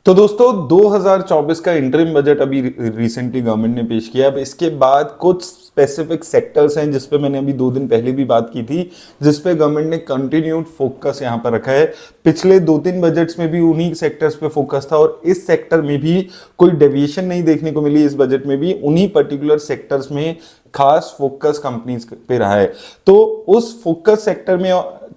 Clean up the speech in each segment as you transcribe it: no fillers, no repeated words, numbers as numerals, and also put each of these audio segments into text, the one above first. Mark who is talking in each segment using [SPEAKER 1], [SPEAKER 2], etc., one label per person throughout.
[SPEAKER 1] तो दोस्तों 2024 का इंटरिम बजट अभी रिसेंटली गवर्नमेंट ने पेश किया। अब इसके बाद कुछ स्पेसिफिक सेक्टर्स हैं जिस पे मैंने अभी 2 दिन पहले भी बात की थी, जिस पे गवर्नमेंट ने कंटिन्यूड फोकस यहाँ पर रखा है। पिछले 2-3 बजट्स में भी उन्हीं सेक्टर्स पे फोकस था और इस सेक्टर में भी कोई डेविएशन नहीं देखने को मिली। इस बजट में भी उन्हीं पर्टिकुलर सेक्टर्स में खास फोकस कंपनीज पे रहा है। तो उस फोकस सेक्टर में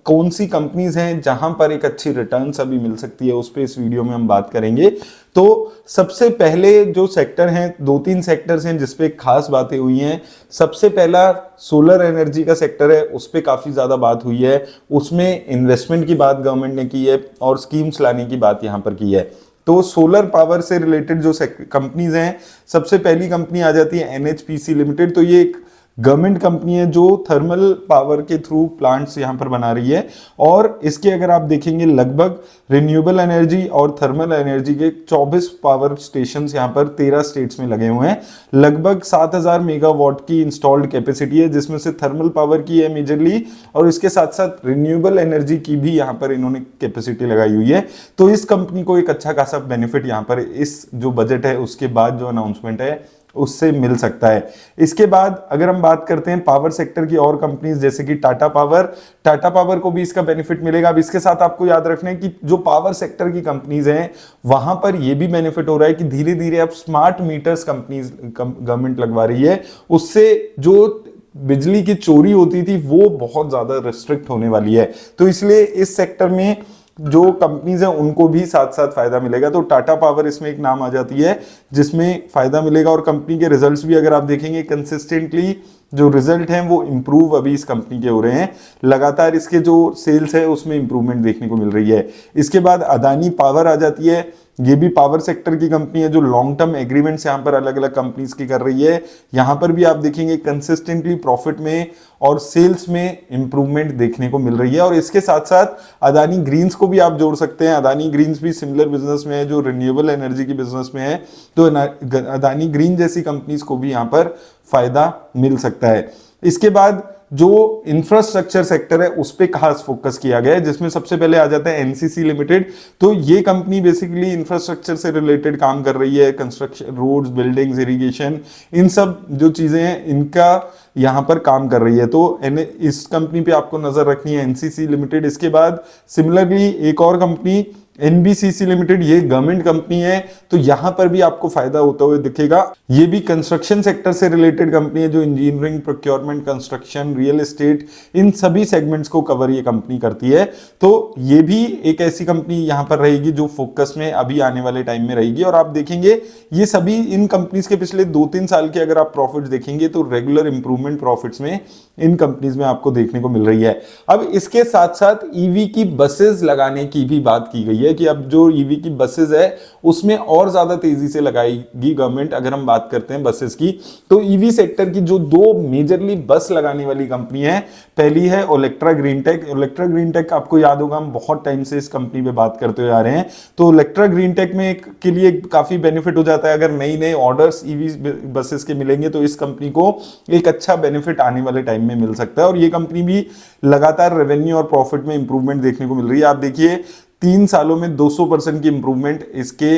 [SPEAKER 1] कौन सी कंपनीज हैं जहां पर एक अच्छी रिटर्न्स अभी मिल सकती है, उस पे इस वीडियो में हम बात करेंगे। तो सबसे पहले जो सेक्टर हैं, 2-3 सेक्टर्स हैं जिसपे खास बातें हुई हैं। सबसे पहला सोलर एनर्जी का सेक्टर है, उस पे काफी ज्यादा बात हुई है। उसमें इन्वेस्टमेंट की बात गवर्नमेंट ने की है और स्कीम्स लाने की बात यहां पर की है। तो सोलर पावर से रिलेटेड जो कंपनीज हैं, सबसे पहली कंपनी आ जाती है एनएचपीसी लिमिटेड। तो ये एक गवर्नमेंट कंपनी है जो थर्मल पावर के थ्रू प्लांट्स यहां पर बना रही है और इसके अगर आप देखेंगे लगभग रिन्यूएबल एनर्जी और थर्मल एनर्जी के 24 पावर स्टेशन यहां पर 13 स्टेट्स में लगे हुए हैं। लगभग 7000 मेगावाट की इंस्टॉल्ड कैपेसिटी है, जिसमें से थर्मल पावर की है मेजरली और इसके साथ साथ रिन्यूएबल एनर्जी की भी यहां पर इन्होंने कैपेसिटी लगाई हुई है। तो इस कंपनी को एक अच्छा खासा बेनिफिट यहां पर इस जो बजट है उसके बाद जो अनाउंसमेंट है उससे मिल सकता है। इसके बाद अगर हम बात करते हैं पावर सेक्टर की और कंपनीज जैसे कि टाटा पावर को भी इसका बेनिफिट मिलेगा। अब इसके साथ आपको याद रखना है कि जो पावर सेक्टर की कंपनीज हैं वहां पर यह भी बेनिफिट हो रहा है कि धीरे धीरे अब स्मार्ट मीटर्स कंपनीज गवर्नमेंट लगवा रही है। उससे जो बिजली की चोरी होती थी वो बहुत ज्यादा रिस्ट्रिक्ट होने वाली है। तो इसलिए इस सेक्टर में जो कंपनीज हैं उनको भी साथ साथ फायदा मिलेगा। तो टाटा पावर इसमें एक नाम आ जाती है जिसमें फायदा मिलेगा और कंपनी के रिजल्ट्स भी अगर आप देखेंगे कंसिस्टेंटली जो रिजल्ट हैं वो इंप्रूव अभी इस कंपनी के हो रहे हैं। लगातार इसके जो सेल्स है उसमें इंप्रूवमेंट देखने को मिल रही है। इसके बाद अदानी पावर आ जाती है। ये भी पावर सेक्टर की कंपनी है जो लॉन्ग टर्म एग्रीमेंट्स यहां पर अलग अलग कंपनीज की कर रही है। यहां पर भी आप देखेंगे कंसिस्टेंटली प्रॉफिट में और सेल्स में इंप्रूवमेंट देखने को मिल रही है। और इसके साथ साथ अदानी ग्रीन्स को भी आप जोड़ सकते हैं। अदानी ग्रीन्स भी सिमिलर बिजनेस में है जो रिन्यूएबल एनर्जी की बिजनेस में है। तो अदानी ग्रीन जैसी कंपनीज को भी यहां पर फायदा मिल सकता है। इसके बाद जो इंफ्रास्ट्रक्चर सेक्टर है उस पे खास फोकस किया गया है, जिसमें सबसे पहले आ जाता है एनसीसी लिमिटेड। तो ये कंपनी बेसिकली इंफ्रास्ट्रक्चर से रिलेटेड काम कर रही है। कंस्ट्रक्शन, रोड्स, बिल्डिंग्स, इरिगेशन, इन सब जो चीजें हैं इनका यहां पर काम कर रही है। तो इस कंपनी पे आपको नजर रखनी है, एनसीसी लिमिटेड। इसके बाद सिमिलरली एक और कंपनी एनबीसीसी लिमिटेड, ये गवर्नमेंट कंपनी है तो यहां पर भी आपको फायदा होता हुआ दिखेगा। ये भी कंस्ट्रक्शन सेक्टर से रिलेटेड कंपनी है जो engineering, procurement, construction, real estate, इन सभी सेगमेंट्स को कवर ये कंपनी करती है। तो ये भी एक ऐसी कंपनी यहां पर रहेगी जो फोकस में अभी आने वाले टाइम में रहेगी। और आप देखेंगे ये सभी इन कंपनीज के पिछले 2-3 साल के अगर आप प्रॉफिट्स देखेंगे तो रेगुलर इंप्रूवमेंट प्रॉफिट्स में इन कंपनीज में आपको देखने को मिल रही है। अब इसके साथ साथ ईवी की बसेस लगाने की भी बात की गई है कि अब जो ईवी की बसेस है उसमें और ज्यादा तेजी से लगाएगी गवर्नमेंट। अगर हम बात करते हैं बसेस की तो ईवी सेक्टर की जो 2 मेजरली बस लगाने वाली कंपनी है, पहली है ओलेक्ट्रा ग्रीन टेक। ओलेक्ट्रा ग्रीन टेक आपको याद होगा हम बहुत टाइम से इस कंपनी पे बात करते हुए आ रहे हैं। तो ओलेक्ट्रा ग्रीन टेक में के लिए काफी बेनिफिट हो जाता है। अगर नई नई ऑर्डर्स ईवी बसेस के मिलेंगे तो इस कंपनी को एक अच्छा बेनिफिट आने वाले टाइम में मिल सकता है। और ये कंपनी भी लगातार रेवेन्यू और प्रॉफिट में इंप्रूवमेंट देखने को मिल रही है। आप देखिए 3 सालों में 200% की इंप्रूवमेंट इसके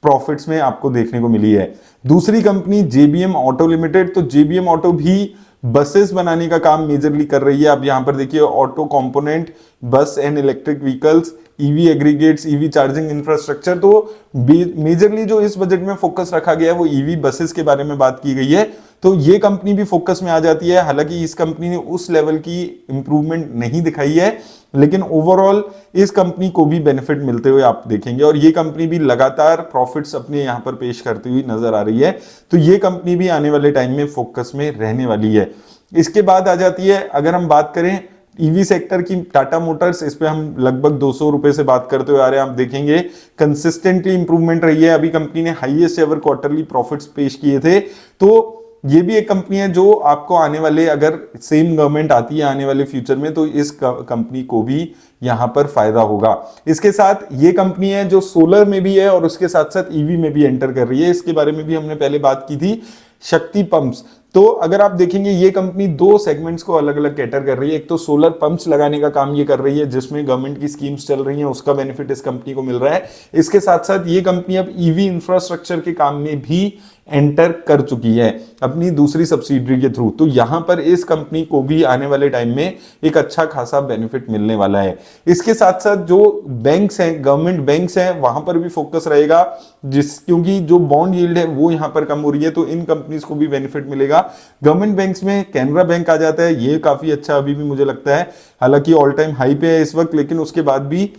[SPEAKER 1] प्रॉफिट्स में आपको देखने को मिली है। दूसरी कंपनी जेबीएम ऑटो लिमिटेड। तो जेबीएम ऑटो भी बसेस बनाने का काम मेजरली कर रही है। आप यहां पर देखिए ऑटो कंपोनेंट, बस and electric vehicles, EV aggregates, EV charging infrastructure. तो मेजरली जो इस बजट में फोकस रखा गया है वो ईवी बसेस के बारे में बात की गई है। तो ये कंपनी भी फोकस में आ जाती है। हालांकि इस कंपनी ने उस लेवल की इंप्रूवमेंट नहीं दिखाई है, लेकिन ओवरऑल इस कंपनी को भी बेनिफिट मिलते हुए आप देखेंगे। और ये कंपनी भी लगातार प्रॉफिट्स अपने यहां पर पेश करती हुई नजर आ रही है। तो ये कंपनी भी आने वाले टाइम में फोकस में रहने वाली है। इसके बाद आ जाती है, अगर हम बात करें ईवी सेक्टर की, टाटा मोटर्स। इस पे हम लगभग 200 रुपए से बात करते हुए आ रहे हैं। आप देखेंगे कंसिस्टेंटली इंप्रूवमेंट रही है। अभी कंपनी ने हाईएस्ट एवर क्वार्टरली प्रॉफिट्स पेश किए थे। तो ये भी एक कंपनी है जो आपको आने वाले, अगर सेम गवर्नमेंट आती है आने वाले फ्यूचर में, तो इस कंपनी को भी यहां पर फायदा होगा। इसके साथ ये कंपनी है जो सोलर में भी है और उसके साथ साथ ईवी में भी एंटर कर रही है। इसके बारे में भी हमने पहले बात की थी, शक्ति पंप्स। तो अगर आप देखेंगे ये कंपनी दो सेगमेंट्स को अलग अलग कैटर कर रही है। एक तो सोलर पंप्स लगाने का काम ये कर रही है, जिसमें गवर्नमेंट की स्कीम्स चल रही हैं, उसका बेनिफिट इस कंपनी को मिल रहा है। इसके साथ साथ ये कंपनी अब ईवी इंफ्रास्ट्रक्चर के काम में भी एंटर कर चुकी है अपनी दूसरी सब्सिडरी के थ्रू। तो यहां पर इस कंपनी को भी आने वाले टाइम में एक अच्छा खासा बेनिफिट मिलने वाला है। इसके साथ साथ जो बैंक्स हैं, गवर्नमेंट बैंक्स हैं, वहां पर भी फोकस रहेगा, क्योंकि जो बॉन्ड यील्ड है वो यहां पर कम हो रही है, तो इन कंपनीज को भी बेनिफिट मिलेगा। गवर्नमेंट बैंक्स में कैनरा बैंक आ जाता है, ये काफी अच्छा अभी भी मुझे लगता है, हालांकि ऑल टाइम हाई पे है इस वक्त, लेकिन उसके बाद भी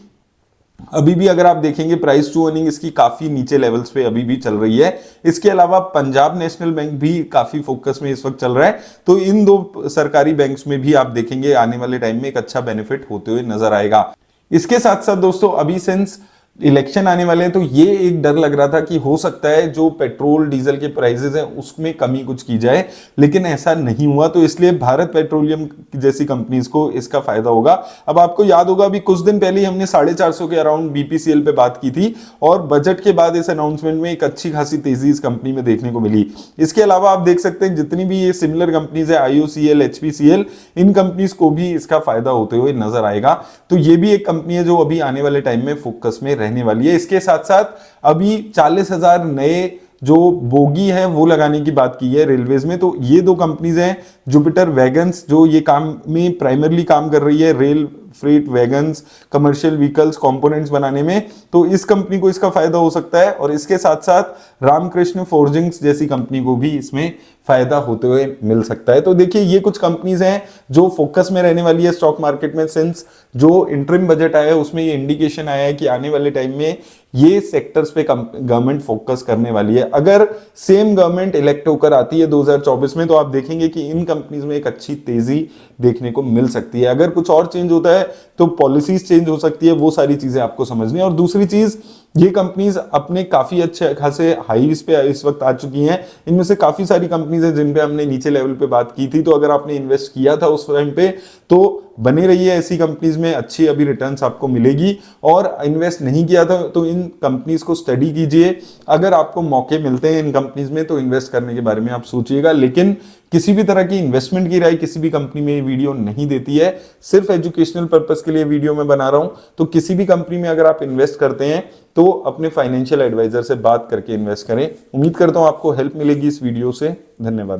[SPEAKER 1] अभी भी अगर आप देखेंगे प्राइस टू अर्निंग इसकी काफी नीचे लेवल्स पे अभी भी चल रही है। इसके अलावा पंजाब नेशनल बैंक भी काफी फोकस में इस वक्त चल रहा है। तो इन दो सरकारी बैंक्स में भी आप देखेंगे आने वाले टाइम में एक अच्छा बेनिफिट होते हुए नजर आएगा। इसके साथ साथ दोस्तों अभी सिंस इलेक्शन आने वाले हैं, तो ये एक डर लग रहा था कि हो सकता है जो पेट्रोल डीजल के प्राइसेस हैं उसमें कमी कुछ की जाए, लेकिन ऐसा नहीं हुआ। तो इसलिए भारत पेट्रोलियम जैसी कंपनीज को इसका फायदा होगा। अब आपको याद होगा अभी कुछ दिन पहले हमने 450 के अराउंड बीपीसीएल पे बात की थी, और बजट के बाद इस अनाउंसमेंट में एक अच्छी खासी तेजी इस कंपनी में देखने को मिली। इसके अलावा आप देख सकते हैं जितनी भी ये सिमिलर कंपनीज है, आईओसीएल, एचपीसीएल, इन कंपनीज को भी इसका फायदा होते हुए नजर आएगा। तो ये भी एक कंपनी है जो अभी आने वाले टाइम में फोकस में रहने वाली है। इसके साथ साथ अभी 40,000 नए जो बोगी है वो लगाने की बात की है रेलवेज में। तो ये दो कंपनीज हैं, जुपिटर वैगन्स जो ये काम में प्राइमरली काम कर रही है, rail freight wagons, commercial vehicles, components बनाने में। तो इस कंपनी को इसका फायदा हो सकता है, और इसके साथ साथ रामकृष्ण फोर्जिंग्स जैसी कंपनी को भी इसमें फायदा होते हुए मिल सकता है। तो देखिए ये कुछ कंपनीज हैं जो फोकस में रहने वाली है स्टॉक मार्केट में। सिंस जो इंटरिम बजट आया है उसमें ये इंडिकेशन आया है कि आने वाले टाइम में ये सेक्टर्स पे गवर्नमेंट फोकस करने वाली है। अगर सेम गवर्नमेंट इलेक्ट होकर आती है 2024 में, तो आप देखेंगे कि इन कंपनीज में एक अच्छी तेजी देखने को मिल सकती है। अगर कुछ और चेंज होता है तो पॉलिसीज चेंज हो सकती है, वो सारी चीजें आपको समझनी है। और दूसरी चीज, ये कंपनीज अपने काफी अच्छे खासे हाईज पे इस वक्त आ चुकी हैं। इनमें से काफी सारी कंपनीज हैं जिन पे हमने नीचे लेवल पे बात की थी। तो अगर आपने इन्वेस्ट किया था उस टाइम पे, तो बने रहिए ऐसी कंपनीज में, अच्छी अभी रिटर्न्स आपको मिलेगी। और इन्वेस्ट नहीं किया था तो इन कंपनीज को स्टडी कीजिए। अगर आपको मौके मिलते हैं इन कंपनीज में तो इन्वेस्ट करने के बारे में आप सोचिएगा। लेकिन किसी भी तरह की इन्वेस्टमेंट की राय किसी भी कंपनी में ये वीडियो नहीं देती है, सिर्फ एजुकेशनल पर्पस के लिए वीडियो में बना रहा हूं। तो किसी भी कंपनी में अगर आप इन्वेस्ट करते हैं तो अपने फाइनेंशियल एडवाइजर से बात करके इन्वेस्ट करें। उम्मीद करता हूं आपको हेल्प मिलेगी इस वीडियो से। धन्यवाद।